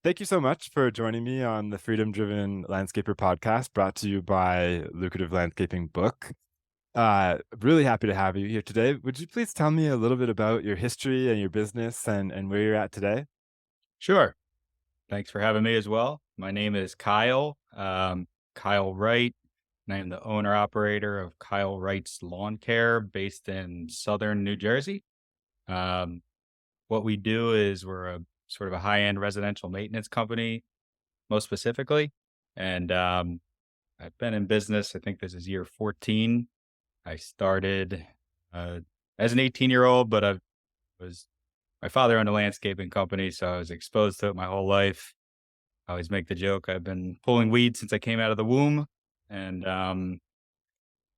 Thank you so much for joining me on the Freedom Driven Landscaper podcast brought to you by Lucrative Landscaping book. Really happy to have you here today. Would you please tell me a little bit about your history and your business and where you're at today? Sure. Thanks for having me as well. My name is Kyle Wright, and I am the owner operator of Kyle Wright's Lawn Care based in Southern New Jersey. Um, what we do is we're a sort of a high-end residential maintenance company, most specifically. And I've been in business, I think this is year 14. I started uh, as an 18-year-old, but I was my father owned a landscaping company, so I was exposed to it my whole life. I always make the joke I've been pulling weeds since I came out of the womb. And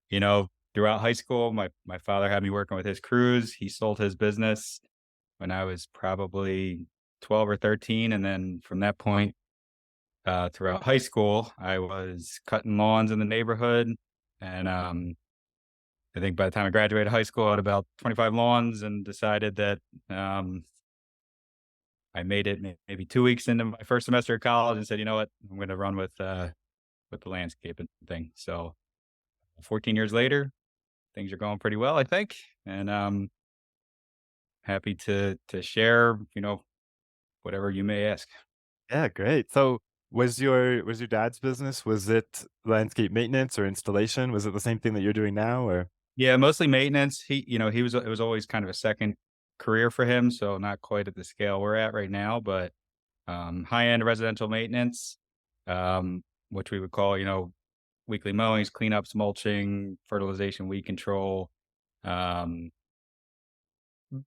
throughout high school, my father had me working with his crews. He sold his business when I was probably 12 or 13. And then from that point, throughout high school, I was cutting lawns in the neighborhood. And I think by the time I graduated high school, I had about 25 lawns and decided that um, I made it maybe 2 weeks into my first semester of college and said, you know what, I'm going to run with the landscaping thing. So 14 years later, things are going pretty well, I think, and happy to share, whatever you may ask. Yeah, great. So was your dad's business, was it landscape maintenance or installation? Was it the same thing that you're doing now or? Yeah, mostly maintenance. He was it was always kind of a second career for him, so not quite at the scale we're at right now, but high end residential maintenance, which we would call, weekly mowings, cleanups, mulching, fertilization, weed control, um,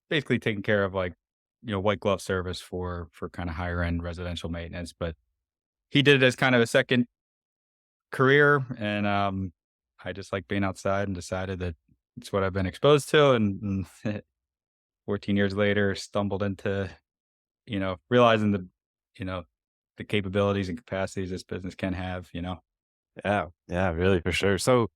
basically taking care of like, white glove service for kind of higher end residential maintenance. But he did it as kind of a second career, and I just like being outside and decided that it's what I've been exposed to. And 14 years later, stumbled into realizing you know the capabilities and capacities this business can have. Yeah, yeah, really, for sure. So,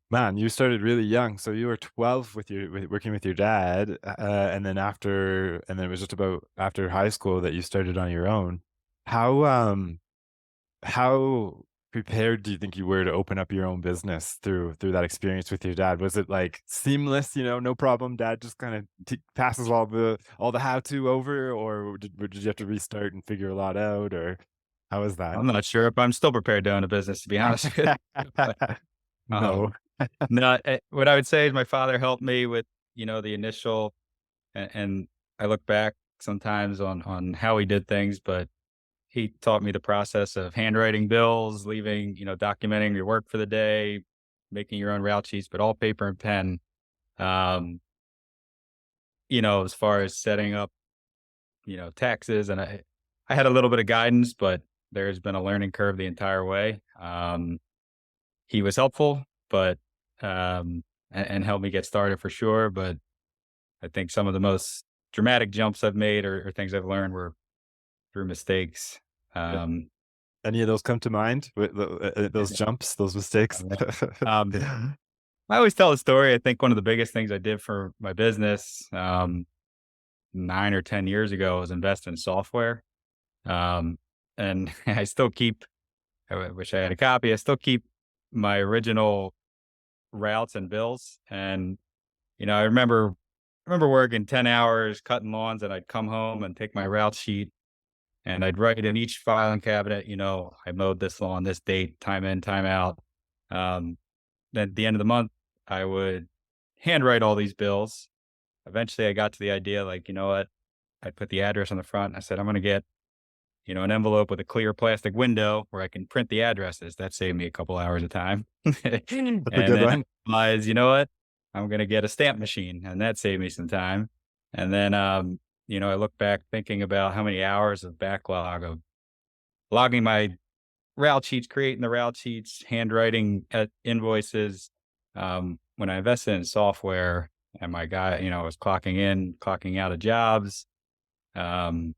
man, you started really young. So you were 12 working with your dad, and then it was just about after high school that you started on your own. How how prepared do you think you were to open up your own business through that experience with your dad? Was it like seamless, no problem, dad just kind of passes all the how to over, or did you have to restart and figure a lot out, or how was that? I'm not sure if I'm still prepared to own a business, to be honest with you. But No. no, what I would say is my father helped me with the initial, and I look back sometimes on how he did things, but he taught me the process of handwriting bills, leaving, documenting your work for the day, making your own route sheets, but all paper and pen. Um, as far as setting up, taxes, and I had a little bit of guidance, but there's been a learning curve the entire way. He was helpful, but and helped me get started for sure. But I think some of the most dramatic jumps I've made or things I've learned were through mistakes. Um, Any of those come to mind? Those jumps, those mistakes? um, Yeah. I always tell a story. I think one of the biggest things I did for my business 9 or 10 years ago was invest in software. Um, and I still keep, wish I had a copy. I still keep my original routes and bills. And, I remember working 10 hours cutting lawns, and I'd come home and take my route sheet and I'd write in each filing cabinet, I mowed this lawn, this date, time in, time out. Um, then at the end of the month, I would handwrite all these bills. Eventually, I got to the idea, like, you know what? I'd put the address on the front. And I said, I'm going to get, an envelope with a clear plastic window where I can print the addresses. That saved me a couple hours of time. And That's a good then I one. realized, you know what? I'm going to get a stamp machine, and that saved me some time. And then, I look back thinking about how many hours of backlog of logging my route sheets, creating the route sheets, handwriting invoices. When I invested in software and my guy, was clocking in, clocking out of jobs. Um,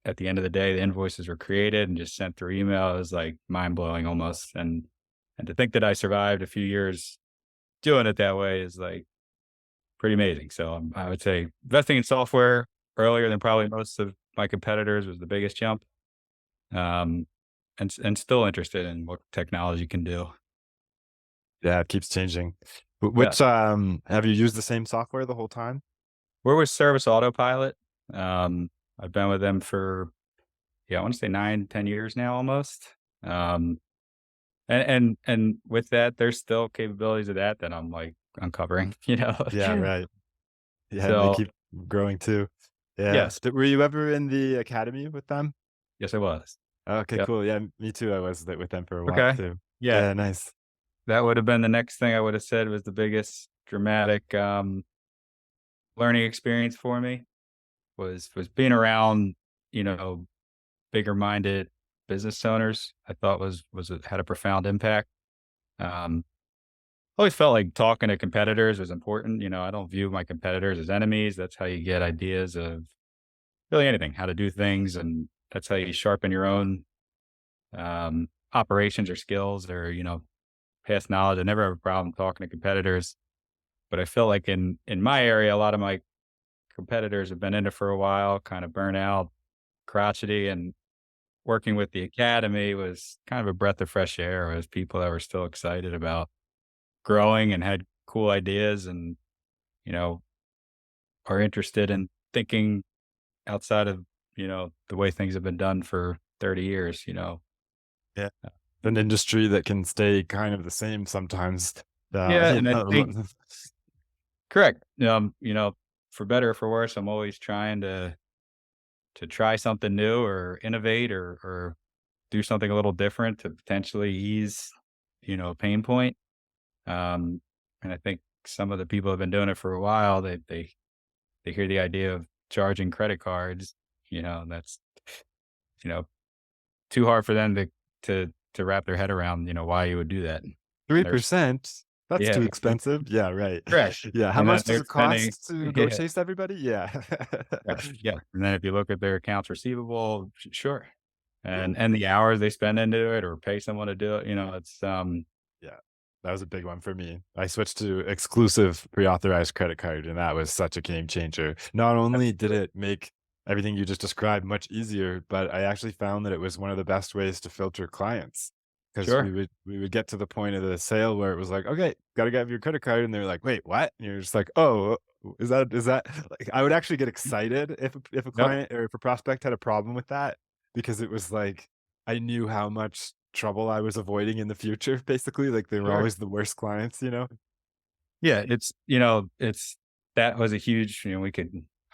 at the end of the day, the invoices were created and just sent through email. It was like mind blowing almost. And to think that I survived a few years doing it that way is like pretty amazing. So I would say investing in software earlier than probably most of my competitors was the biggest jump. um, and still interested in what technology can do. Yeah, it keeps changing. Yeah. Which, have you used the same software the whole time? We're with Service Autopilot. Um, I've been with them for, yeah, I wanna say 9, 10 years now almost. Um, and with that, there's still capabilities of that that I'm, like, uncovering, you know? Yeah, right. Yeah, and they So, keep growing too. Yeah. yes. Were you ever in the academy with them? Yes, I was. Okay, Yep. cool. Yeah, me too. I was with them for a while Okay. too. Yeah. Yeah, nice. That would have been the next thing I would have said was the biggest dramatic, learning experience for me was being around, you know, bigger minded business owners. I thought had a profound impact. Um, always felt like talking to competitors was important. You know, I don't view my competitors as enemies. That's how you get ideas of really anything, how to do things, and that's how you sharpen your own operations or skills or past knowledge. I never have a problem talking to competitors, but I feel like in my area, a lot of my competitors have been in it for a while, kind of burnt out, crotchety, and working with the academy was kind of a breath of fresh air as people that were still excited about growing and had cool ideas and, you know, are interested in thinking outside of, the way things have been done for 30 years, you know. Yeah. An industry that can stay kind of the same sometimes. Yeah, You and I think know, correct. For better or for worse, I'm always trying to try something new or innovate or do something a little different to potentially ease, a pain point. Um, and I think some of the people have been doing it for a while. They hear the idea of charging credit cards, and that's you know too hard for them to wrap their head around. Why you would do that. And there's 3%? That's yeah, too expensive. Yeah, right. correct. Yeah, how And then much does they're it spending cost to go yeah, chase everybody? Yeah. yeah, yeah. And then if you look at their accounts receivable, sure, and the hours they spend into it or pay someone to do it, it's Yeah, that was a big one for me. I switched to exclusive pre-authorized credit card, and that was such a game changer. Not only did it make everything you just described much easier, but I actually found that it was one of the best ways to filter clients because sure, we would get to the point of the sale where it was like, okay, got to get your credit card, and they're like, wait, what? And you're just like, oh, is that like I would actually get excited if a yep, client or if a prospect had a problem with that because it was like I knew how much trouble I was avoiding in the future, basically, like, they were sure. always the worst clients, you know? Yeah, it's that was a huge,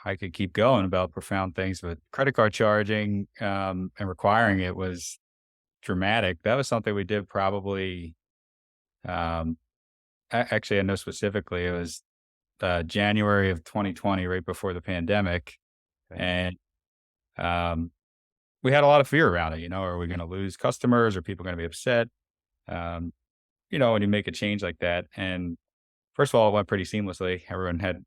I could keep going about profound things, but credit card charging, and requiring it was dramatic. That was something we did probably, um, actually, I know specifically it was, January of 2020, right before the pandemic, Okay. and, um, we had a lot of fear around it, are we gonna lose customers? Are people gonna be upset? Um, when you make a change like that, and first of all, it went pretty seamlessly. Everyone had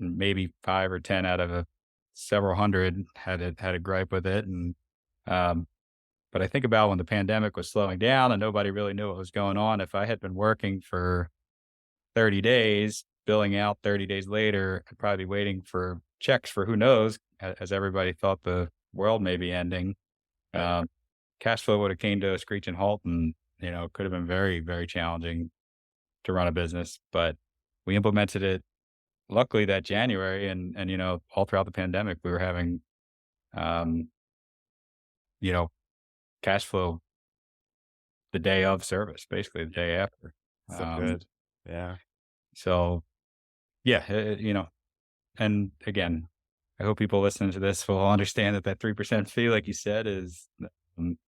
maybe 5 or 10 out of a several hundred had a gripe with it, and, um, but I think about when the pandemic was slowing down and nobody really knew what was going on. If I had been working for 30 days, billing out 30 days later, I'd probably be waiting for checks for who knows, as everybody thought the world may be ending. Right. Um, cash flow would have came to a screeching halt, and it could have been very, very challenging to run a business. But we implemented it luckily that January, and all throughout the pandemic, we were having, um, you know, cash flow the day of service, basically the day after. So Um, good. Yeah. so yeah, and again, I hope people listening to this will understand that 3% fee, like you said, um,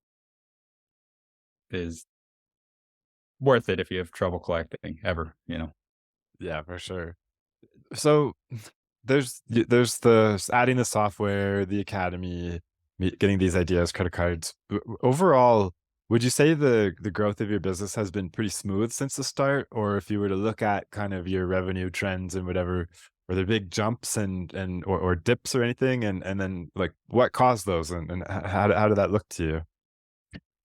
is worth it if you have trouble collecting ever. Yeah, for sure. So, there's the adding the software, the academy, getting these ideas, credit cards. Overall, would you say the growth of your business has been pretty smooth since the start? Or if you were to look at kind of your revenue trends and whatever, were there big jumps or dips or anything? And then like what caused those and how did that look to you?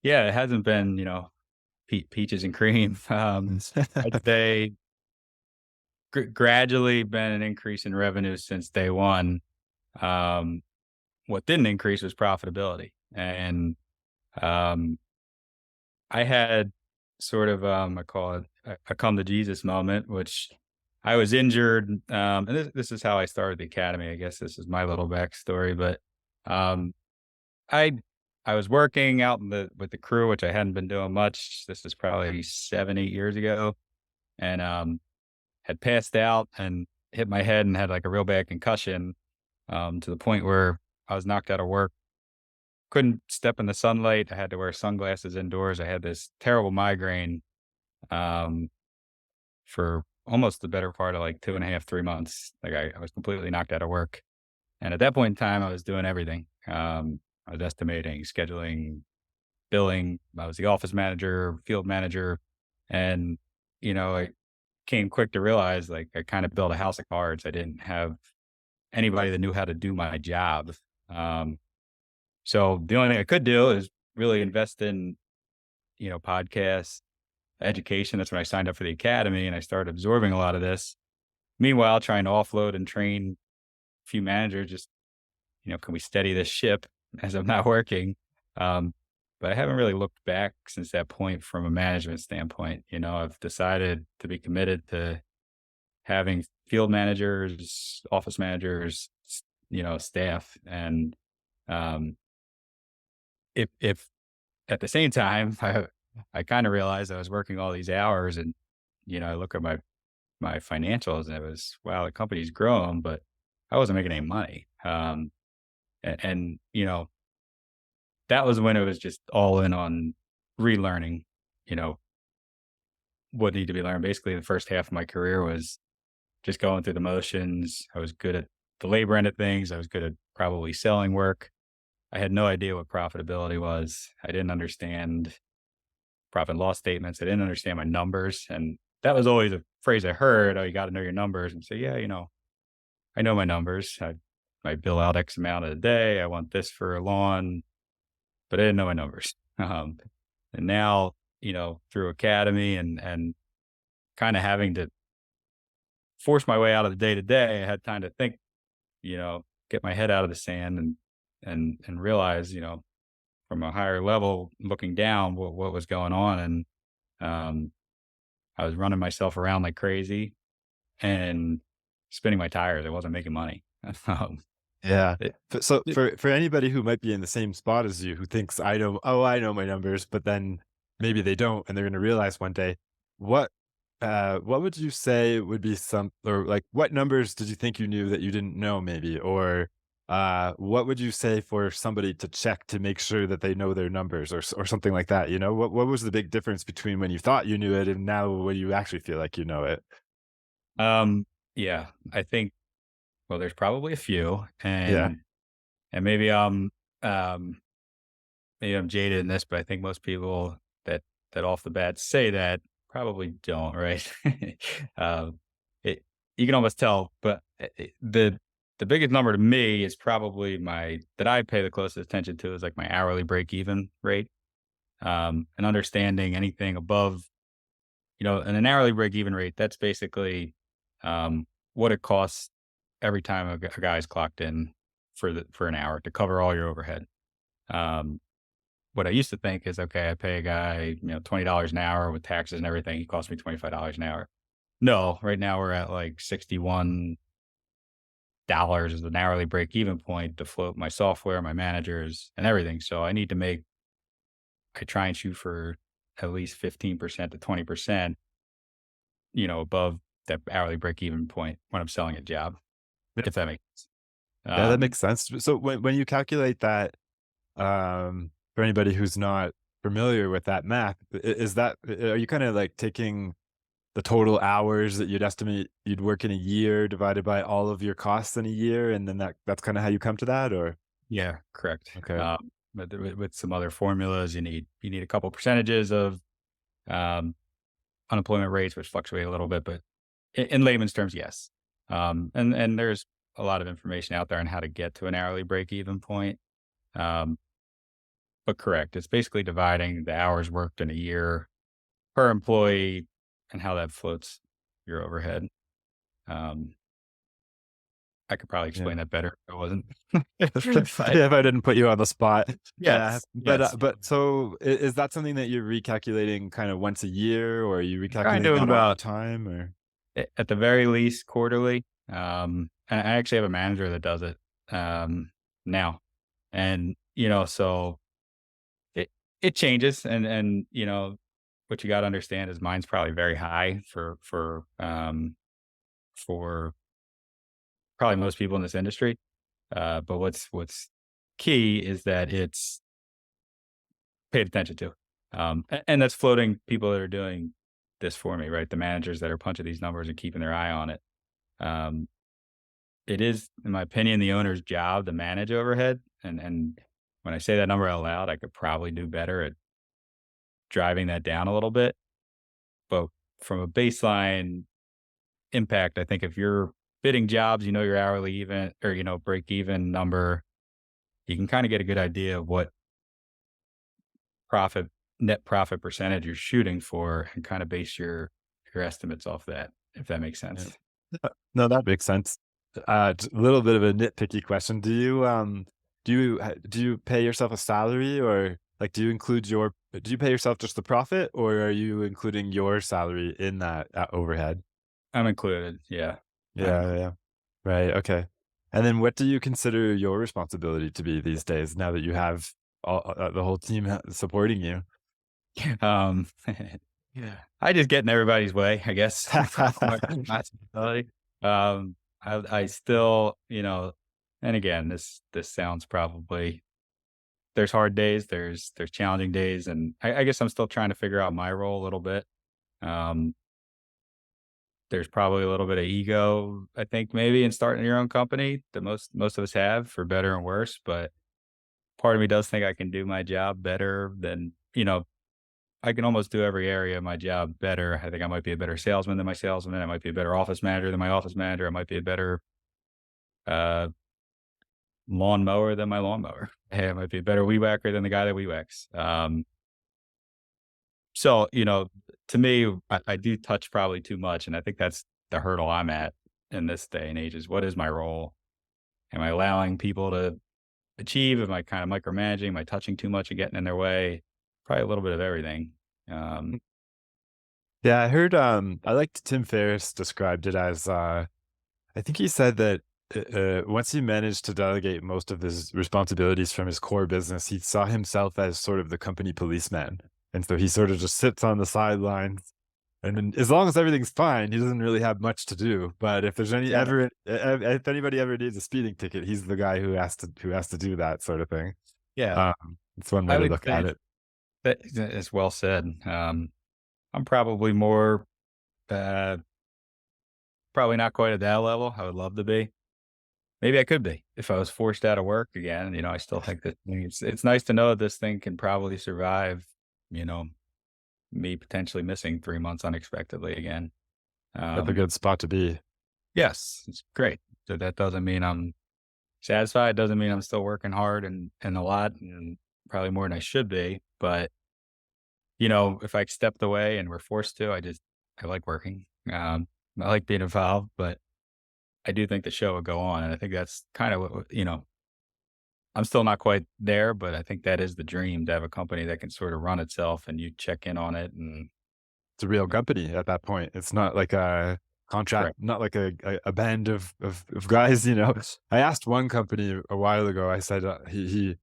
Yeah, it hasn't been peaches and cream. I'd say gradually been an increase in revenue since day one. Um, what didn't increase was profitability, and Um, I had sort of, I call it a come to Jesus moment, which I was injured. And this is how I started the academy. I guess this is my little backstory, but um, I I was working out in the with the crew, which I hadn't been doing much. This is probably 7, 8 years ago, and had passed out and hit my head and had like a real bad concussion, to the point where I was knocked out of work. Couldn't step in the sunlight. I had to wear sunglasses indoors. I had this terrible migraine, um, for almost the better part of like 2.5, 3 months. Like I was completely knocked out of work. And at that point in time, I was doing everything. I was estimating, scheduling, billing. I was the office manager, field manager. And, I came quick to realize like I kind of built a house of cards. I didn't have anybody that knew how to do my job. Um, so the only thing I could do is really invest in, podcasts, education. That's when I signed up for the academy and I started absorbing a lot of this. Meanwhile, trying to offload and train a few managers, just, can we steady this ship as I'm not working? Um, but I haven't really looked back since that point from a management standpoint. I've decided to be committed to having field managers, office managers, staff. And um, if at the same time, I kind of realized I was working all these hours and, I look at my financials and it was, wow, the company's grown, but I wasn't making any money. And that was when it was just all in on relearning, you know, what needed to be learned. Basically, the first half of my career was just going through the motions. I was good at the labor end of things. I was good at probably selling work. I had no idea what profitability was. I didn't understand profit and loss statements. I didn't understand my numbers. And that was always a phrase I heard. Oh, you got to know your numbers. And say, yeah, I know my numbers. I bill out X amount a day. I want this for a lawn, but I didn't know my numbers. And now, through academy and kind of having to force my way out of the day to day, I had time to think, get my head out of the sand and realize, from a higher level looking down what was going on. And um, I was running myself around like crazy and spinning my tires. I wasn't making money. um, Yeah. it, So it, for anybody who might be in the same spot as you, who thinks I know my numbers, but then maybe they don't, and they're going to realize one day, what what would you say would be some, or like what numbers did you think you knew that you didn't know maybe, or what would you say for somebody to check to make sure that they know their numbers, or something like that? What was the big difference between when you thought you knew it and now when you actually feel like you know it? um, yeah, I think, well, there's probably a few, Yeah. and um, maybe I'm jaded in this, but I think most people that off the bat say that probably don't, right? um, it you can almost tell, but the biggest number to me is probably my that I pay the closest attention to is like my hourly break even rate, and understanding anything above, and an hourly break even rate. That's basically what it costs every time a guy's clocked in for an hour to cover all your overhead. Um, what I used to think is, okay, I pay a guy, $20 an hour with taxes and everything. He costs me $25 an hour. No, right now we're at like $61 as an hourly break even point to float my software, my managers, and everything. So I try and shoot for at least 15% to 20%, above that hourly break even point when I'm selling a job, if that makes sense. Yeah, that Um, makes sense. So when you calculate that, for anybody who's not familiar with that math, is that are you kind of like taking the total hours that you'd estimate you'd work in a year divided by all of your costs in a year, and then that's kind of how you come to that, or yeah, correct. okay, But with some other formulas, you need a couple percentages of um, unemployment rates, which fluctuate a little bit, but in layman's terms, yes. And there's a lot of information out there on how to get to an hourly break even point. Um, but correct, it's basically dividing the hours worked in a year per employee and how that floats your overhead. Um, I could probably Yeah. explain that better if I wasn't. But Yeah, if I didn't put you on the spot. Yeah, yes, yes. but so is that something that you're recalculating kind of once a year, or are you Trying recalculating to that all the about time, or at the very least quarterly. And I actually have a manager that does it now, and so it it changes, and what you got to understand is mine's probably very high for probably most people in this industry. But what's key is that it's paid attention to, and that's floating people that are doing this for me, right? The managers that are punching these numbers and keeping their eye on it. Um, it is, in my opinion, the owner's job to manage overhead, and when I say that number out loud, I could probably do better at driving that down a little bit. But from a baseline impact, I think if you're bidding jobs, your hourly even or break even number, you can kind of get a good idea of what profit net profit percentage you're shooting for and kind of base your estimates off that, if that makes yeah. sense. No, that makes sense. A little bit of a nitpicky question. Do you pay yourself a salary, or like do you pay yourself just the profit, or are you including your salary in that overhead? I'm included. Yeah. Yeah, I'm yeah, yeah. Right. Okay. And then what do you consider your responsibility to be these days now that you have the whole team supporting you? um yeah. I just get in everybody's way, I guess. My responsibility. I still, and again, this sounds probably there's hard days, there's challenging days, and I guess I'm still trying to figure out my role a little bit. Um, there's probably a little bit of ego, I think, maybe in starting your own company that most of us have, for better and worse. But part of me does think I can do my job better than I can almost do every area of my job better. I think I might be a better salesman than my salesman. I might be a better office manager than my office manager. I might be a better uh, lawnmower than my lawnmower. Hey, I might be a better weed whacker than the guy that weed whacks. So, to me, I do touch probably too much, and I think that's the hurdle I'm at in this day and age is what is my role? Am I allowing people to achieve? Am I kind of micromanaging? Am I touching too much and getting in their way? Probably a little bit of everything. Um, Yeah, I heard, I liked Tim Ferriss described it as, I think he said that once he managed to delegate most of his responsibilities from his core business, he saw himself as sort of the company policeman. And so he sort of just sits on the sidelines. And then as long as everything's fine, he doesn't really have much to do. But if there's any yeah, ever, if anybody ever needs a speeding ticket, he's the guy who has to do that sort of thing. yeah. It's one way I to would look say at it. that is well said. I'm probably more, uh, probably not quite at that level. I would love to be. Maybe I could be if I was forced out of work again. I still think that it's nice to know that this thing can probably survive. You know, me potentially missing 3 months unexpectedly again. That's a Um, good spot to be. yes, it's great. So that doesn't mean I'm satisfied. Doesn't mean I'm still working hard and a lot and probably more than I should be. But if I stepped away and were forced to, I like working. I like being involved, but I do think the show would go on, and I think that's kind of what. I'm still not quite there, but I think that is the dream to have a company that can sort of run itself and you check in on it and It's a real company at that point. It's not like a contract, correct. not like a band of guys, you know? I asked one company a while ago, I said, he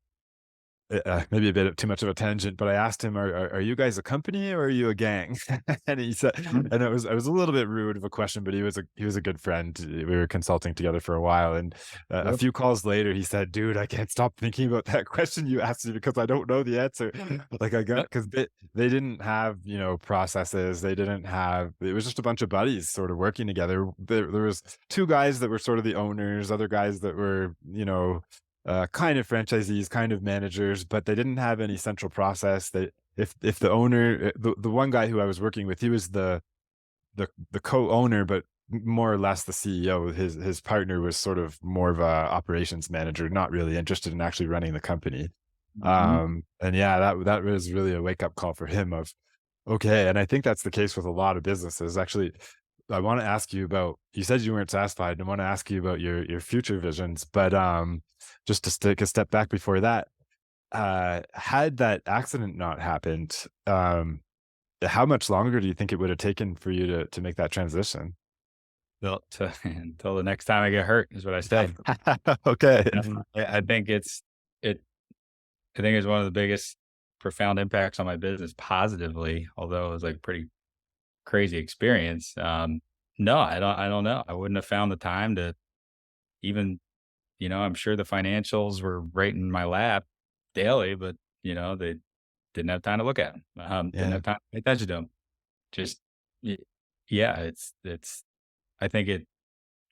maybe a bit of too much of a tangent, but I asked him, are you guys a company or are you a gang?" And he said, and it was a little bit rude of a question, but he was a good friend. We were consulting together for a while, and a Yep. few calls later, he said, "Dude, I can't stop thinking about that question you asked me because I don't know the answer." Like I got Yep. because they didn't have processes. They didn't have. It was just a bunch of buddies sort of working together. There was two guys that were sort of the owners, other guys that were kind of franchisees, kind of managers, but they didn't have any central process. They if the owner, the one guy who I was working with, he was the co-owner, but more or less the CEO. His partner was sort of more of a operations manager, not really interested in actually running the company. Mhm. And yeah, that was really a wake up call for him of okay. And I think that's the case with a lot of businesses. Actually, I wanna ask you about you said you weren't satisfied, and I wanna ask you about your future visions, but, just to take a step back before that, had that accident not happened, how much longer do you think it would have taken for you to make that transition? Until the next time I get hurt is what I say. Okay. I think it I think it's one of the biggest profound impacts on my business positively, although it was like pretty crazy experience. No, I don't know. I wouldn't have found the time to even, I'm sure the financials were right in my lap daily, but they didn't have time to look at them. Didn't Yeah, have time to pay attention to them. Just y- yeah, it's I think it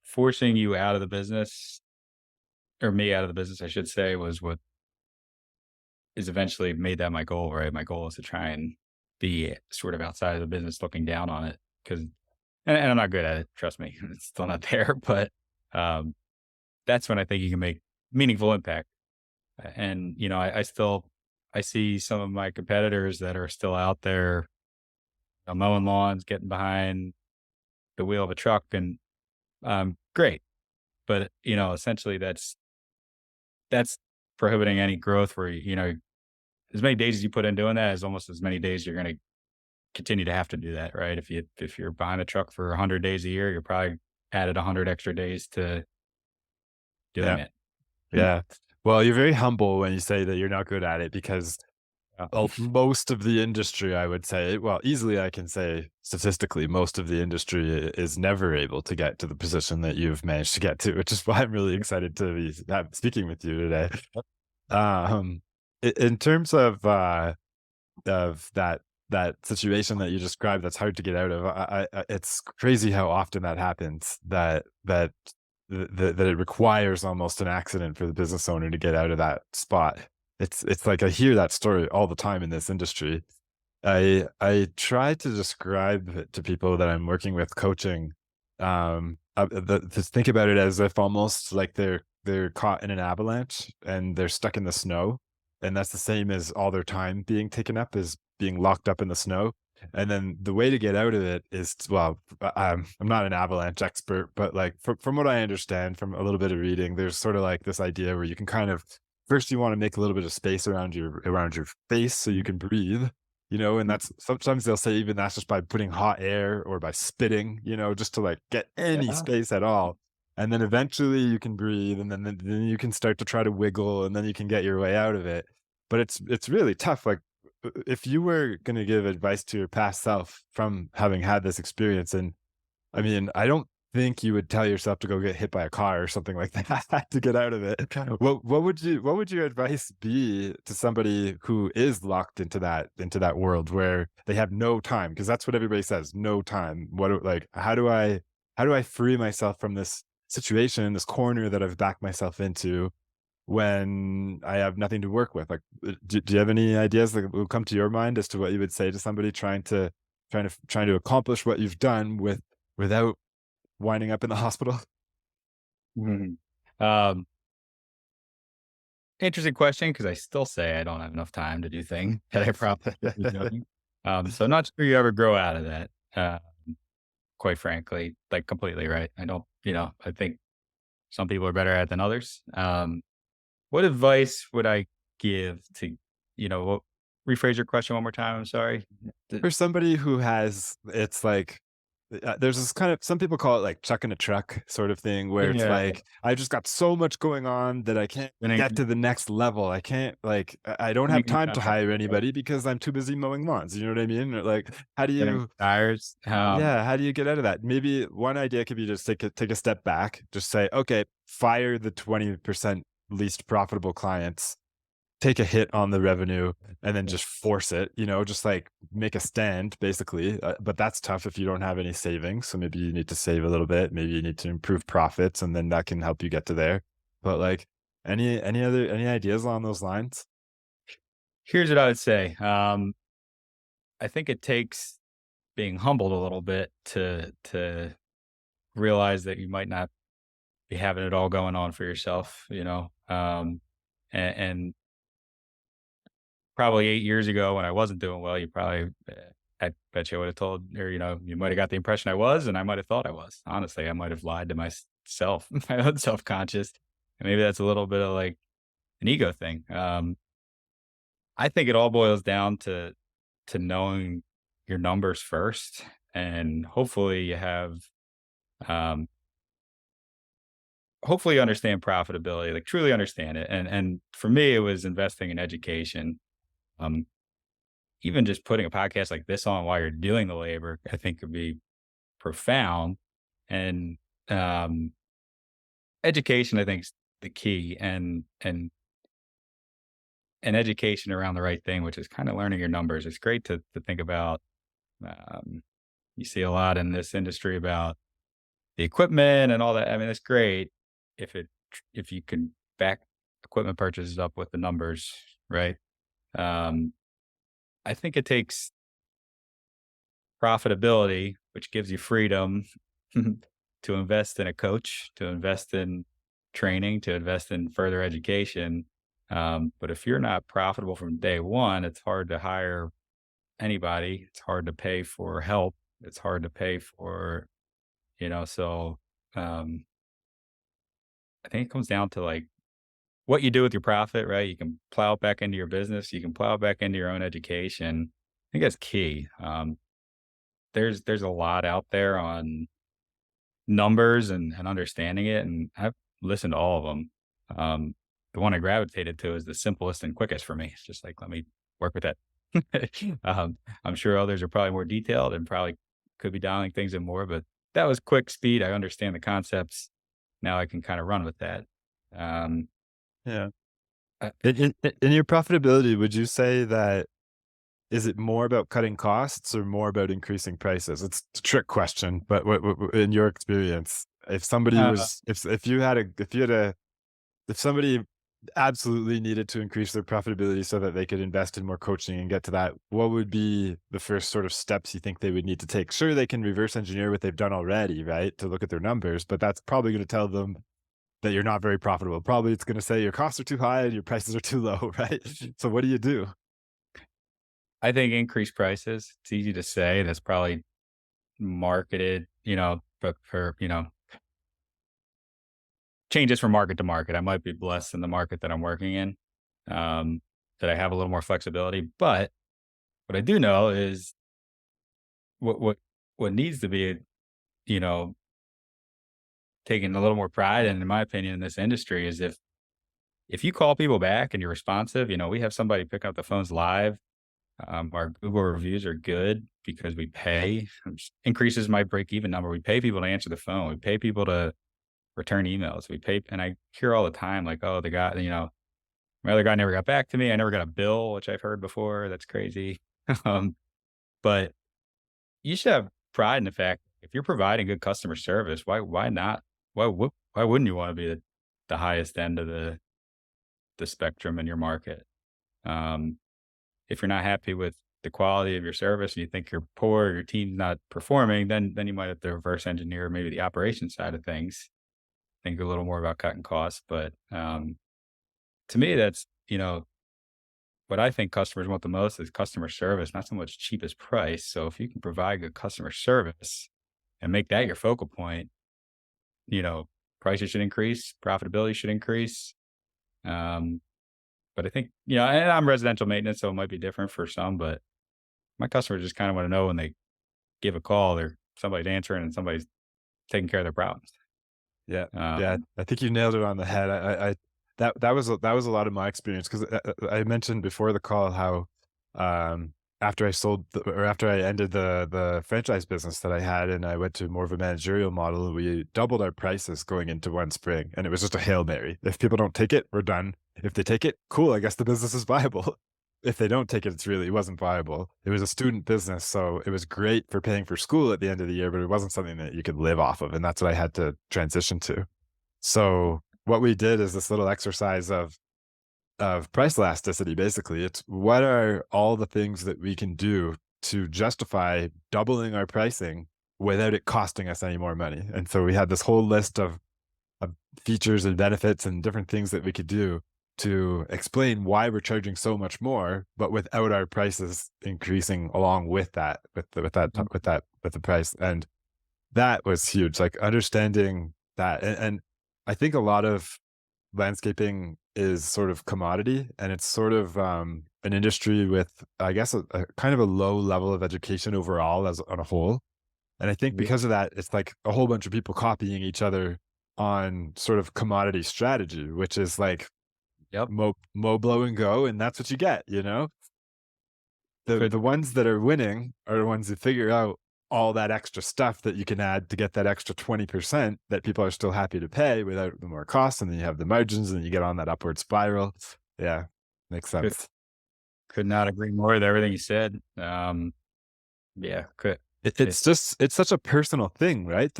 forcing you out of the business, or me out of the business, I should say, was what is eventually made that my goal, right? My goal is to try and be sort of outside of the business looking down on it because, and I'm not good at it. Trust me, it's still not there, but um, that's when I think you can make meaningful impact. And, I see some of my competitors that are still out there, mowing lawns, getting behind the wheel of a truck and, great. But, essentially that's prohibiting any growth where, as many days as you put in doing that is almost as many days you're going to continue to have to do that, right? If you're behind a truck for 100 days a year, you're probably added 100 extra days to yeah, doing it. Hmm. yeah. Well, you're very humble when you say that you're not good at it because Yeah. most of the industry, I would say, well, easily I can say statistically, most of the industry is never able to get to the position that you've managed to get to, which is why I'm really excited to be speaking with you today. Um, in terms of that situation that you described that's hard to get out of, it's crazy how often that happens. That it requires almost an accident for the business owner to get out of that spot. It's like I hear that story all the time in this industry. I try to describe it to people that I'm working with coaching, to think about it as if almost like they're caught in an avalanche and they're stuck in the snow, and that's the same as all their time being taken up is being locked up in the snow. And then the way to get out of it is well, I'm not an avalanche expert, but like from what I understand from a little bit of reading, there's sort of like this idea where you can kind of first you want to make a little bit of space around your face so you can breathe, and that's sometimes they'll say even that's just by putting hot air or by spitting, just to like get any Yeah. space at all. And then eventually you can breathe and then you can start to try to wiggle and then you can get your way out of it. But it's really tough. Like if you were going to give advice to your past self from having had this experience, and I mean, I don't think you would tell yourself to go get hit by a car or something like that to get out of it. What would your advice be to somebody who is locked into that world where they have no time? Because that's what everybody says, no time. Like how do I free myself from this situation, this corner that I've backed myself into when I have nothing to work with? Like, do you have any ideas that will come to your mind as to what you would say to somebody trying to accomplish what you've done without winding up in the hospital? Mhm. Um, Interesting question because I still say I don't have enough time to do things that I probably should be doing. So I'm not sure you ever grow out of that. Quite frankly, like completely right. I don't, I think some people are better at it than others. What advice would I give to, rephrase your question one more time? I'm sorry. For somebody who has it's like, there's this kind of some people call it like chucking a truck sort of thing where it's Yeah. like, I just got so much going on that I can't get Spinning, to the next level. I can't like I don't have spinning time to concept, hire right? anybody because I'm too busy mowing lawns. You know what I mean? Or like, how do Spinning you tires. yeah, how do you get out of that? Maybe one idea could be just take a step back, just say, okay, fire the 20% least profitable clients, take a hit on the revenue and then just force it, just like make a stand basically. But that's tough if you don't have any savings. So maybe you need to save a little bit. Maybe you need to improve profits and then that can help you get to there. But like any ideas along those lines? Here's what I would say. I think it takes being humbled a little bit to realize that you might not be having it all going on for yourself, and probably 8 years ago when I wasn't doing well, you probably I bet you I would have told, or, you might have got the impression I was, and I might have thought I was. Honestly, I might have lied to myself, my own self-conscious. And maybe that's a little bit of like an ego thing. I think it all boils down to knowing your numbers first, and hopefully you have, um, hopefully you understand profitability, like truly understand it. And for me, it was investing in education. Um, Even just putting a podcast like this on while you're doing the labor, I think could be profound. And um, education, I think, is the key, and education around the right thing, which is kind of learning your numbers. It's great to think about. Um, you see a lot in this industry about the equipment and all that. I mean, it's great if you can back equipment purchases up with the numbers, right? Um, I think it takes profitability, which gives you freedom to invest in a coach, to invest in training, to invest in further education. But if you're not profitable from day one, it's hard to hire anybody. It's hard to pay for help. It's hard to pay for, so um, I think it comes down to like what you do with your profit, right? You can plow it back into your business. You can plow it back into your own education. I think that's key. There's a lot out there on numbers and understanding it, and I've listened to all of them. The one I gravitated to is the simplest and quickest for me. It's just like, let me work with that. I'm sure others are probably more detailed and probably could be dialing things in more, but that was quick speed. I understand the concepts. Now I can kind of run with that. Um, Yeah. uh, In your profitability, would you say that is it more about cutting costs or more about increasing prices? It's a trick question, but what in your experience, if somebody uh, was if you had a if you had a if somebody absolutely needed to increase their profitability so that they could invest in more coaching and get to that, what would be the first sort of steps you think they would need to take? Sure, they can reverse engineer what they've done already, right? To look at their numbers, but that's probably going to tell them that you're not very profitable. Probably it's going to say your costs are too high and your prices are too low, right? So what do you do? I think increased prices. It's easy to say. That's probably marketed, but for, changes from market to market. I might be blessed in the market that I'm working in, um, that I have a little more flexibility. But what I do know is what needs to be, you know, taking a little more pride in my opinion, in this industry is if you call people back and you're responsive, we have somebody pick up the phones live. Our Google reviews are good because we pay, which increases my break even number. We pay people to answer the phone. We pay people to return emails. We pay, and I hear all the time, like, oh, the guy, my other guy never got back to me. I never got a bill, which I've heard before. That's crazy. um, but you should have pride in the fact if you're providing good customer service, why not? Why wouldn't you want to be the highest end of the spectrum in your market? Um, if you're not happy with the quality of your service and you think you're poor, your team's not performing, then you might have to reverse engineer maybe the operations side of things. Think a little more about cutting costs. But to me, that's what I think customers want the most is customer service, not so much cheapest price. So if you can provide good customer service and make that your focal point, you know, prices should increase, profitability should increase. Um, but I think, and I'm residential maintenance, so it might be different for some, but my customers just kind of want to know when they give a call, or somebody's answering and somebody's taking care of their problems. Yeah, yeah, Um, I think you nailed it on the head. I that was a lot of my experience because I mentioned before the call how after I sold or after I ended the franchise business that I had and I went to more of a managerial model, we doubled our prices going into one spring, and it was just a hail mary. If people don't take it, we're done. If they take it, cool. I guess the business is viable. If they don't take it, it wasn't viable. It was a student business, so it was great for paying for school at the end of the year, but it wasn't something that you could live off of, and that's what I had to transition to. So what we did is this little exercise of price elasticity. Basically, it's what are all the things that we can do to justify doubling our pricing without it costing us any more money. And so we had this whole list of features and benefits and different things that we could do. to explain why we're charging so much more, but without our prices increasing along with that, with the price. And that was huge. Like understanding that. And I think a lot of landscaping is sort of commodity, and it's sort of an industry with, I guess, a kind of a low level of education overall as on a whole. And I think Yeah. because of that, it's like a whole bunch of people copying each other on sort of commodity strategy, which is like Yep. mow, blow, and go, and that's what you get. You know, the Could ones that are winning are the ones who figure out all that extra stuff that you can add to get that extra 20% that people are still happy to pay without the more costs, and then you have the margins, and you get on that upward spiral. Yeah, makes could sense. could not agree more with everything you said. Yeah, could it It's such a personal thing, right?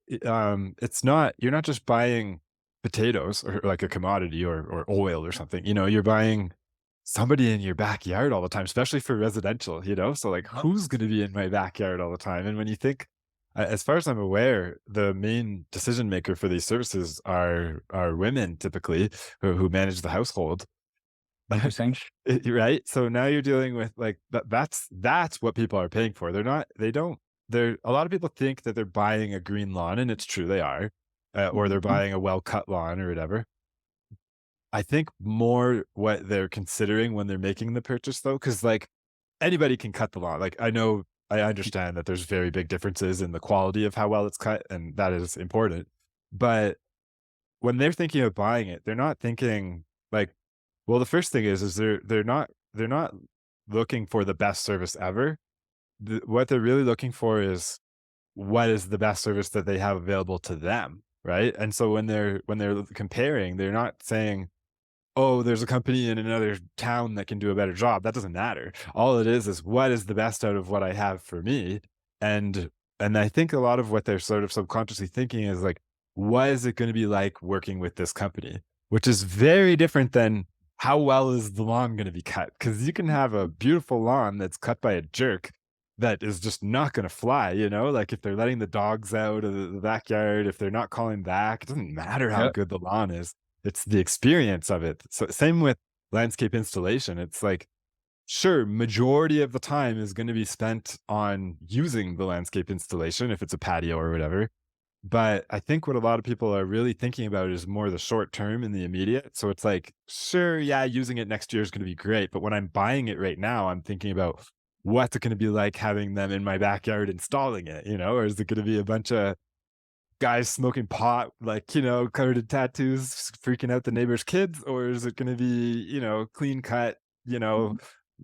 It's not, you're not just buying potatoes or like a commodity or oil or something, you know, you're buying somebody in your backyard all the time, especially for residential, you know? So like Yep. who's going to be in my backyard all the time? And when you think, as far as I'm aware, the main decision maker for these services are women typically who manage the household. Interesting. Right? So now you're dealing with like that's what people are paying for. They're a lot of people think that they're buying a green lawn, and it's true they are, or they're Mhm. buying a well-cut lawn or whatever. I think more what they're considering when they're making the purchase though, because like anybody can cut the lawn. Like I understand that there's very big differences in the quality of how well it's cut, and that is important. But when they're thinking of buying it, they're not thinking like, well, the first thing is they're not looking for the best service ever. What they're really looking for is what is the best service that they have available to them, right? And so when they're comparing, they're not saying, "Oh, there's a company in another town that can do a better job." That doesn't matter. All it is what is the best out of what I have for me. And and I think a lot of what they're sort of subconsciously thinking is like, what is it going to be like working with this company? Which is very different than how well is the lawn going to be cut? Because you can have a beautiful lawn that's cut by a jerk that is just not going to fly, you know? Like if they're letting the dogs out of the backyard, if they're not calling back, it doesn't matter how Yep. good the lawn is, it's the experience of it. So same with landscape installation. It's like, sure, majority of the time is going to be spent on using the landscape installation if it's a patio or whatever. But I think what a lot of people are really thinking about is more the short term and the immediate. So it's like, sure, yeah, using it next year is going to be great. But when I'm buying it right now, I'm thinking about what's it going to be like having them in my backyard installing it, you know, or is it going to be a bunch of guys smoking pot, like, you know, covered in tattoos, freaking out the neighbor's kids, or is it gonna be, you know, clean cut, you know,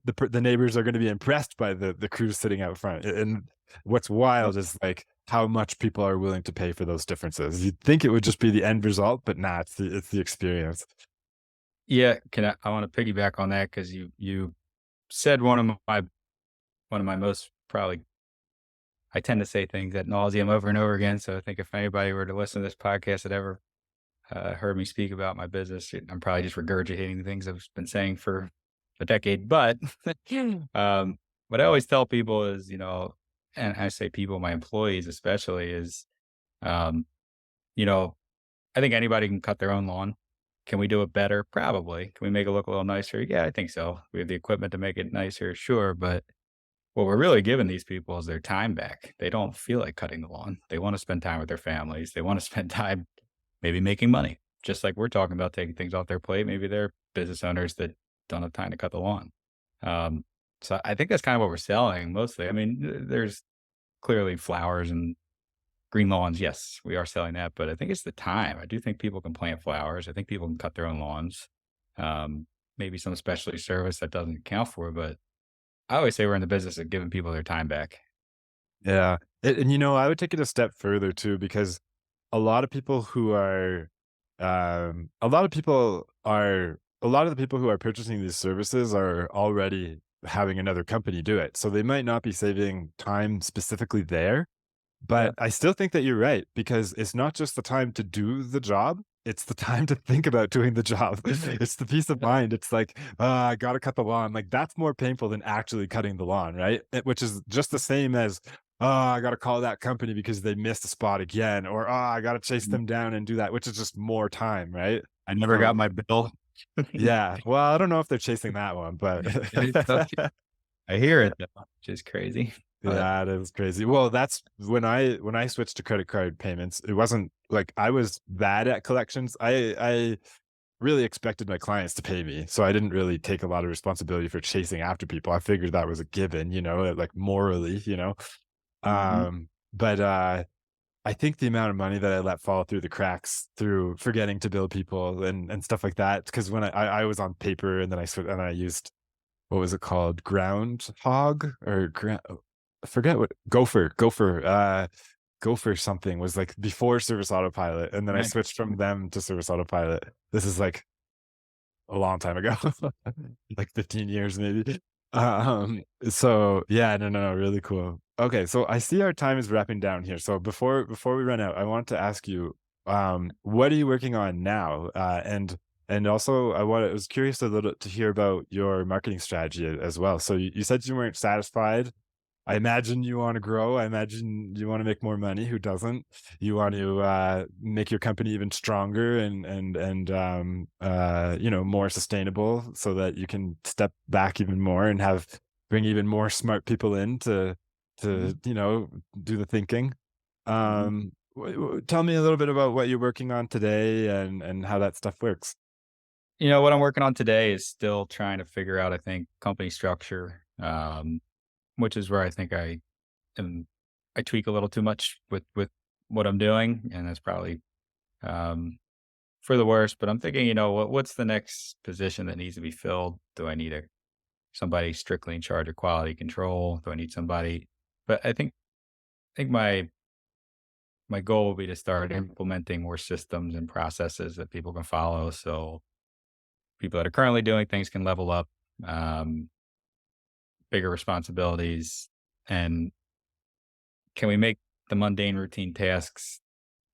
the neighbors are gonna be impressed by the crew sitting out front, and what's Yep. wild is, like, how much people are willing to pay for those differences. You'd think it would just be the end result, but nah, it's the experience. Yeah, can I wanna piggyback on that because you said one of my most probably I tend to say things ad nauseum over and over again, so I think if anybody were to listen to this podcast that ever, heard me speak about my business, I'm probably just regurgitating the things I've been saying for a decade, but, um, what I always tell people is, and I say people, my employees especially, is, um, you know, I think anybody can cut their own lawn. Can we do it better? Probably. Can we make it look a little nicer? Yeah, I think so. We have the equipment to make it nicer, sure, but what we're really giving these people is their time back. They don't feel like cutting the lawn. They wanna spend time with their families. They wanna spend time maybe making money, just like we're talking about taking things off their plate. Maybe they're business owners that don't have time to cut the lawn. Um, so I think that's kind of what we're selling mostly. I mean, there's clearly flowers and green lawns. Yes, we are selling that, but I think it's the time. I do think people can plant flowers. I think people can cut their own lawns. Maybe some specialty service that doesn't count for it, but I always say we're in the business of giving people their time back. Yeah, and, you know, I would take it a step further too, because a lot of people who are, a lot of the people who are purchasing these services are already having another company do it. So they might not be saving time specifically there, Yeah. but I still think that you're right, because it's not just the time to do the job, it's the time to think about doing the job. It's the peace of Yep. mind. It's like, I gotta cut the lawn." Like, that's more painful than actually cutting the lawn, right? Which is just the same as, I gotta call that company because they missed a spot again," or, I gotta chase Mhm. them down and do that," which is just more time, right? I never got So my bill. yeah, well, I don't know if they're chasing that one, but It is tough. I hear it though, which is crazy, but yeah, it is crazy. Well, that's when I switched to credit card payments, it wasn't like I was bad at collections. I really expected my clients to pay me, so I didn't really take a lot of responsibility for chasing after people. I figured that was a given, like morally, mhm, But I think the amount of money that I let fall through the cracks through forgetting to bill people and stuff like that, because when I was on paper and then I used what was it called? Groundhog or I forget what Gopher something was like before Service Autopilot, and then I right, switched from them to Service Autopilot. This is like a long time ago, like 15 years maybe. So yeah, no, no, no, really cool. Okay, so I see our time is wrapping down here. So before we run out, I want to ask you, what are you working on now? And also I was curious a little to hear about your marketing strategy as well. So you said you weren't satisfied. I imagine you wanna grow. I imagine you wanna make more money. Who doesn't? You want to, make your company even stronger and more sustainable so that you can step back even more and bring even more smart people in to, mhm, do the thinking. mhm. Tell me a little bit about what you're working on today and how that stuff works. What I'm working on today is still trying to figure out, I think, company structure, which is where I think am I tweak a little too much with what I'm doing, and that's probably, um, for the worse, but I'm thinking, what's the next position that needs to be filled? Do I need somebody strictly in charge of quality control? Do I need somebody but I think my goal will be to start implementing more systems and processes that people can follow, so people that are currently doing things can level up, um, bigger responsibilities, and can we make the mundane routine tasks,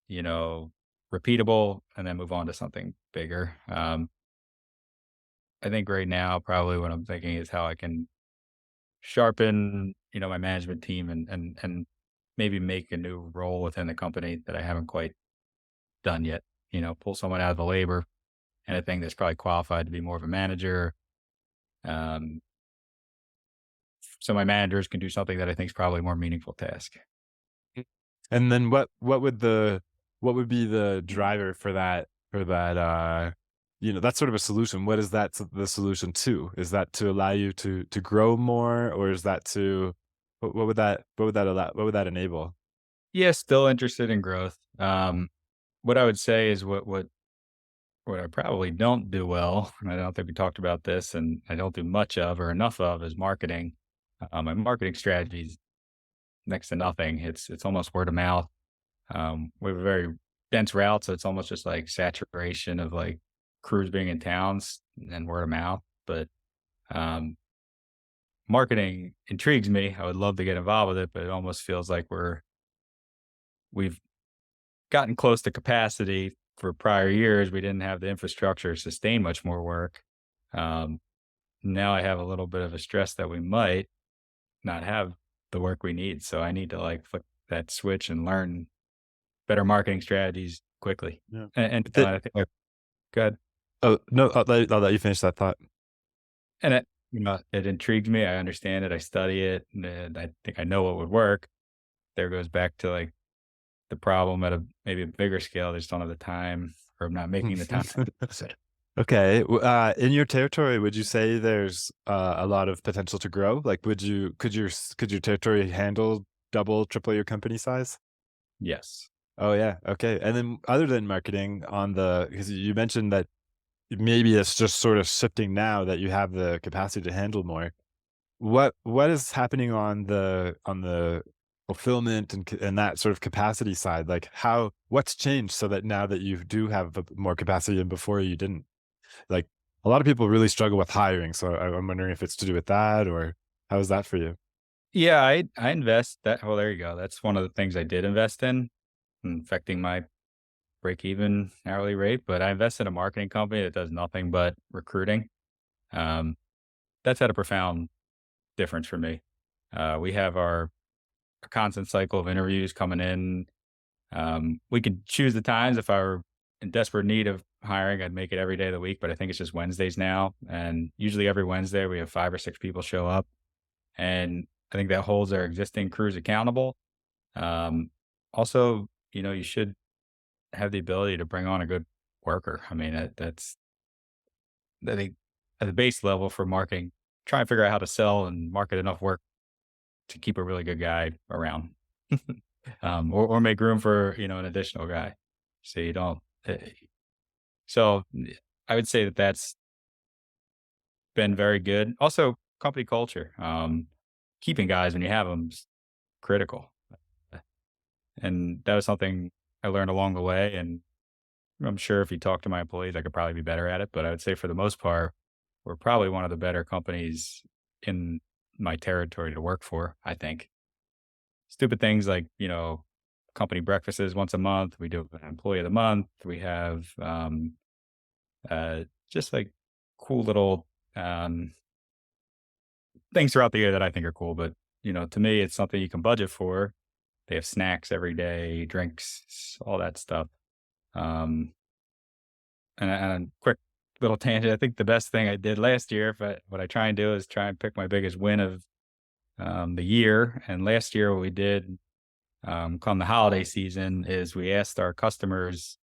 you know, repeatable and then move on to something bigger? I think right now, probably what I'm thinking is how I can sharpen, my management team and maybe make a new role within the company that I haven't quite done yet. Pull someone out of the labor and I think that's probably qualified to be more of a manager. Um, so my managers can do something that I think is probably a more meaningful task. And then what would be the driver for that, that's sort of a solution. What is the solution to? Is that to allow you to grow more, or is that to what would that enable? Yeah, still interested in growth. What I would say is what I probably don't do well, and I don't think we talked about this, and I don't do much of or enough of is marketing. My marketing strategy is next to nothing. It's almost word of mouth. We have a very dense route, so it's almost just like saturation of like crews being in towns and word of mouth. But um, marketing intrigues me. I would love to get involved with it, but it almost feels like we've gotten close to capacity for prior years. We didn't have the infrastructure to sustain much more work. Um, Now I have a little bit of a stress that we might not have the work we need. So I need to like flip that switch and learn better marketing strategies quickly. Yeah. And But the I think good. Oh, no, I'll let you finish that thought. And it intrigues me. I understand it. I study it, and I think I know what would work. There goes back to like the problem at a maybe a bigger scale. They just don't have the time, or I'm not making the time. Okay, in your territory, would you say there's, a lot of potential to grow? Like, could your territory handle double, triple your company size? Yes. Oh, yeah, okay, and then other than marketing on the because you mentioned that maybe it's just sort of shifting now that you have the capacity to handle more. What is happening on the fulfillment and that sort of capacity side? Like, what's changed so that now that you do have more capacity than before you didn't? Like, a lot of people really struggle with hiring, so I'm wondering if it's to do with that, or how is that for you? Yeah, I invest that. Well, there you go. That's one of the things I did invest in affecting my break even hourly rate. But I invest in a marketing company that does nothing but recruiting. Um, that's had a profound difference for me. We have our a constant cycle of interviews coming in. We could choose the times if I were in desperate need of hiring, I'd make it every day of the week, but I think it's just Wednesdays now. And usually every Wednesday we have 5 or 6 people show up. And I think that holds our existing crews accountable. Um, Also, you should have the ability to bring on a good worker. I mean, that's, I think, at the base level for marketing, try and figure out how to sell and market enough work to keep a really good guy around, or make room for an additional guy, so you don't. So I would say that that's been very good. Also, company culture, keeping guys when you have them is critical, and that was something I learned along the way. And I'm sure if you talk to my employees, I could probably be better at it. But I would say for the most part, we're probably one of the better companies in my territory to work for. I think stupid things like company breakfasts once a month. We do an employee of the month. We have just like cool little um, things throughout the year that I think are cool. But to me, it's something you can budget for. They have snacks every day, drinks, all that stuff. Um, and a quick little tangent. I think the best thing I did last year, what I try and do is try and pick my biggest win of the year. And last year, what we did come the holiday season is we asked our customers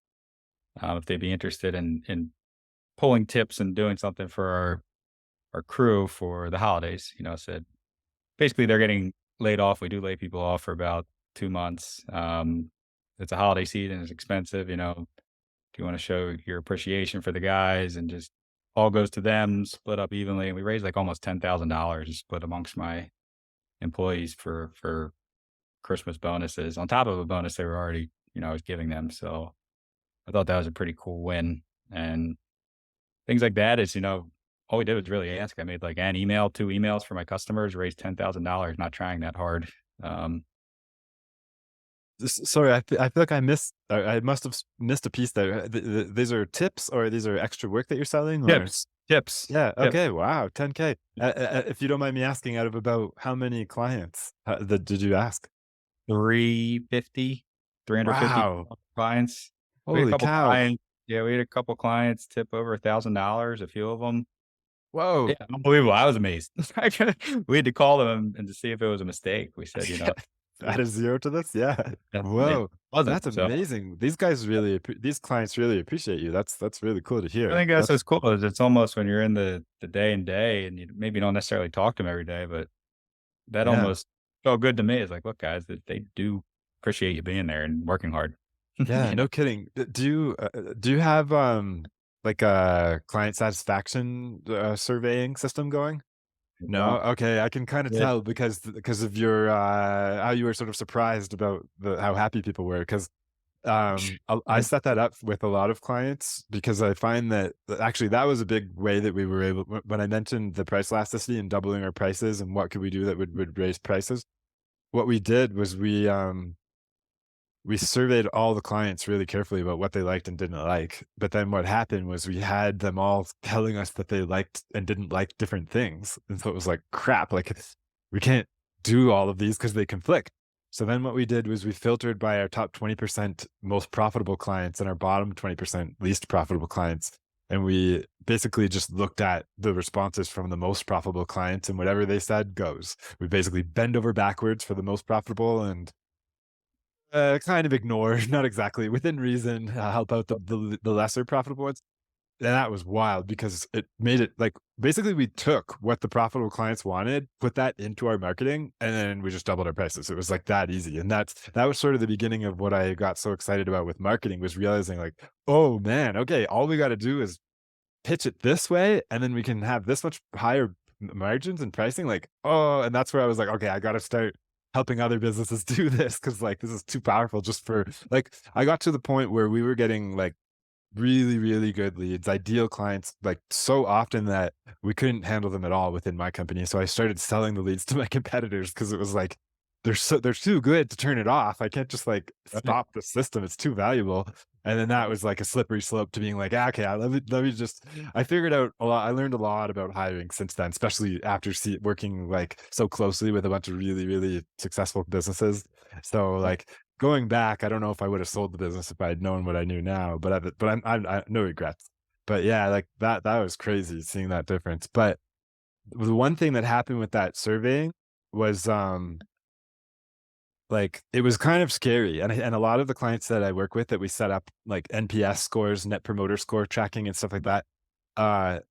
if they'd be interested in pulling tips and doing something for our crew for the holidays. Said basically they're getting laid off. We do lay people off for about 2 months. It's a holiday season. It's expensive. Do you want to show your appreciation for the guys, and just all goes to them, split up evenly. And we raised like almost $10,000 split amongst my employees for Christmas bonuses on top of a bonus they were already, I was giving them. So I thought that was a pretty cool win. And things like that is, all we did was really ask. I made like an email, 2 emails for my customers, raised $10,000, not trying that hard. Um, Sorry, I feel like I must have missed a piece there. These are tips or these are extra work that you're selling or? tips, Yeah, tips. okay, wow, 10K. If you don't mind me asking, out of about how many clients, did you ask? 350, 350 Wow, clients. We had a holy couple cow. clients. Yeah, we had a couple clients tip over $1,000, a few of them. Yeah, Whoa. unbelievable. I was amazed. We had to call them and to see if it was a mistake. We said, Add a 0 to this? Yeah. it Whoa, wasn't. that's So amazing. These clients really appreciate you. That's really cool to I hear. think that's That's what's cool is it's almost when you're in the day and day and you maybe don't necessarily talk to them every day, but that yeah. almost felt good to me. It's like, look, guys, that they do appreciate you being there and working hard. Yeah, You know? no kidding. Do you have, like a client satisfaction, surveying system going? You No? don't. Okay, I can kinda Yeah. tell because of your, how you were sort of surprised about how happy people were. Because I Yeah. set that up with a lot of clients because I find that actually that was a big way that we were able when I mentioned the price elasticity and doubling our prices and what could we do that would raise prices, what we did was we surveyed all the clients really carefully about what they liked and didn't like. But then what happened was we had them all telling us that they liked and didn't like different things. And so it was like, crap, like we can't do all of these because they conflict. So then what we did was we filtered by our top 20% most profitable clients and our bottom 20% least profitable clients. And we basically just looked at the responses from the most profitable clients, and whatever they said goes. We basically bend over backwards for the most profitable and kind of ignore, not exactly, within reason, help out the lesser profitable ones. And that was wild because it made it like basically we took what the profitable clients wanted, put that into our marketing, and then we just doubled our prices. It was like that easy. And that was sort of the beginning of what I got so excited about with marketing was realizing like, oh man, okay, all we got to do is pitch it this way, and then we can have this much higher margins and pricing. Like, oh, and that's where I was like, okay, I got to start helping other businesses do this because like this is too powerful just for like I got to the point where we were getting like really, really good leads, ideal clients, like so often that we couldn't handle them at all within my company. So I started selling the leads to my competitors because it was like they're too good to turn it off. I can't just like Right. stop the system. It's too valuable. And then that was like a slippery slope to being like, "Ah, okay, let me just I figured out a lot. I learned a lot about hiring since then, especially after working like so closely with a bunch of really, really successful businesses. So like going back, I don't know if I would have sold the business if I had known what I knew now, but I no regrets. But yeah, like that was crazy seeing that difference. But the one thing that happened with that surveying was, like, it was kind of scary, and a lot of the clients that I work with that we set up, like, NPS scores, Net Promoter Score tracking and stuff like that,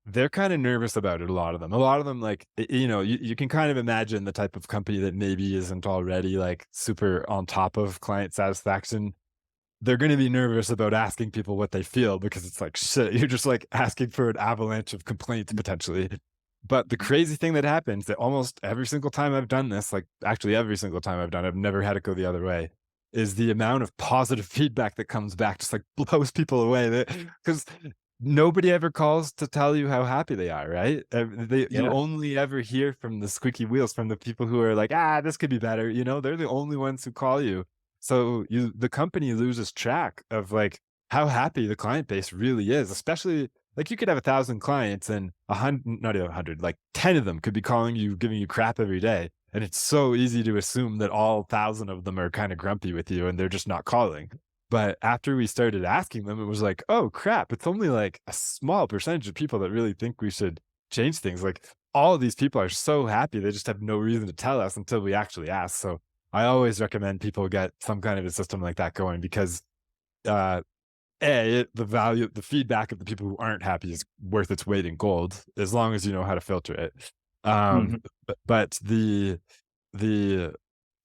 they're kinda nervous about it, a lot of them. A lot of them, like, you know, you can kind of imagine the type of company that maybe isn't already, like, super on top of client satisfaction. They're gonna be nervous about asking people what they feel because it's like, shit, you're just, like, asking for an avalanche of complaints potentially. But the crazy thing that happens that almost every single time I've done this, like, actually every single time I've done it, I've never had it go the other way, is the amount of positive feedback that comes back just, like, blows people away that because nobody ever calls to tell you how happy they are, right? You Yeah. only ever hear from the squeaky wheels, from the people who are like, "Ah, this could be better," you know? They're the only ones who call you. So the company loses track of, like, how happy the client base really is, especially like, you could have 1,000 clients and 100, not even 100, like, 10 of them could be calling you, giving you crap every day, and it's so easy to assume that all 1,000 of them are kinda grumpy with you, and they're just not calling. But after we started asking them, it was like, "Oh, crap, it's only, like, a small percentage of people that really think we should change things." Like, all of these people are so happy, they just have no reason to tell us until we actually ask. So, I always recommend people get some kind of a system like that going because, uh, the feedback of the people who aren't happy is worth its weight in gold as long as you know how to filter it. Um, Mhm. but the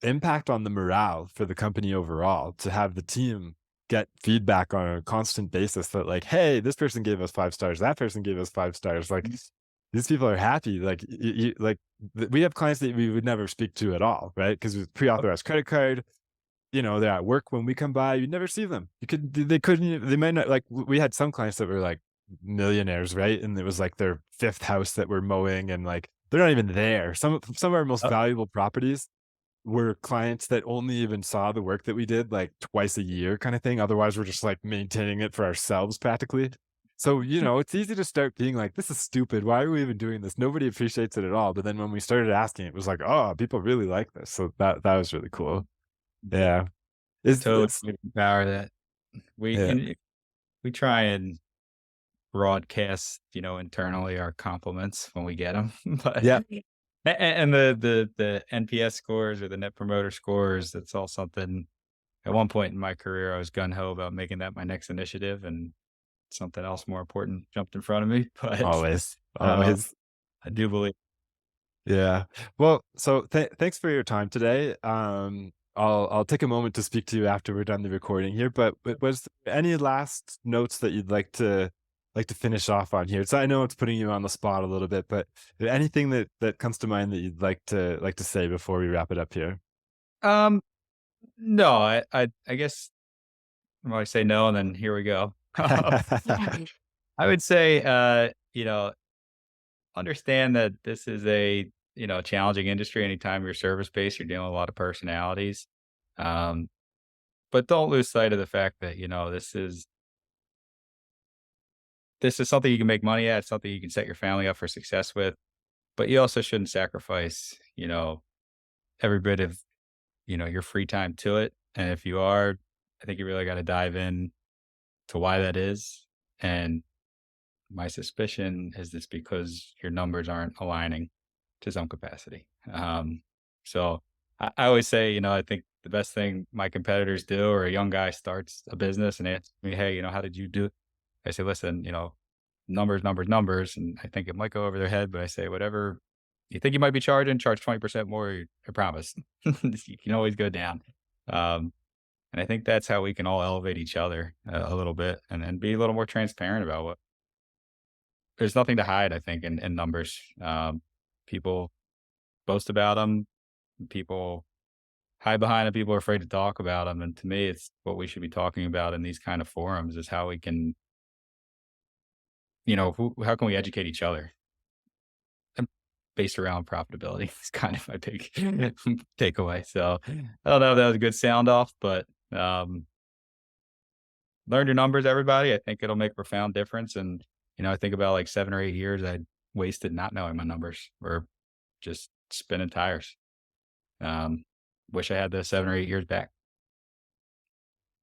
impact on the morale for the company overall to have the team get feedback on a constant basis that like, "Hey, this person gave us 5 stars, that person gave us 5 stars," like, these people are happy, like, like, we have clients that we would never speak to at all, right? Because it's pre-authorized credit card, you know, they're at work when we come by, you never see them. They couldn't they might not like we had some clients that were like millionaires, right? And it was like their 5th house that we're mowing and like they're not even there. Some of our most Uh, valuable properties were clients that only even saw the work that we did like twice a year kind of thing. Otherwise, we're just like maintaining it for ourselves practically. So, you know, it's easy to start being like, this is stupid. Why are we even doing this? Nobody appreciates it at all. But then when we started asking, it was like, oh, people really like this. So that was really cool. Yeah. Is Totally it's power that. We yeah. and we try and broadcast, internally our compliments when we get them, but Yeah. and the NPS scores or the Net Promoter Scores, that's all something at one point in my career, I was gung ho about making that my next initiative, and something else more important jumped in front of me, but, Always. uh, Always. I do believe. Yeah. Well, so thanks for your time today. I'll take a moment to speak to you after we're done the recording here, but was there any last notes that you'd like to finish off on here? So I know it's putting you on the spot a little bit, but anything that comes to mind that you'd like to say before we wrap it up here? Um, no, I guess, well, I say no, and then here we go. I would say, understand that this is a, challenging industry. Anytime you're service-based, you're dealing with a lot of personalities. Um, but don't lose sight of the fact that, this is something you can make money at, it's something you can set your family up for success with, but you also shouldn't sacrifice, every bit of, your free time to it. And if you are, I think you really got to dive in to why that is. And my suspicion is this because your numbers aren't aligning to some capacity. So I always say, I think the best thing my competitors do, or a young guy starts a business and asks me, hey, how did you do it? I say, listen, numbers, numbers, numbers. And I think it might go over their head, but I say, whatever you think you might be charging, charge 20% more. I promise. You can always go down. Um, and I think that's how we can all elevate each other a little bit, and then be a little more transparent about what there's nothing to hide, I think, in numbers. People boast about them. People hide behind them. People are afraid to talk about them. And to me, it's what we should be talking about in these kind of forums is how we can, how can we educate each other, and based around profitability is kind of my big takeaway. So I don't know if that was a good sound off, but learn your numbers, everybody. I think it'll make a profound difference. And, I think about like 7 or 8 years I wasted not knowing my numbers or just spinning tires. Um, Wish I had those 7 or 8 years back.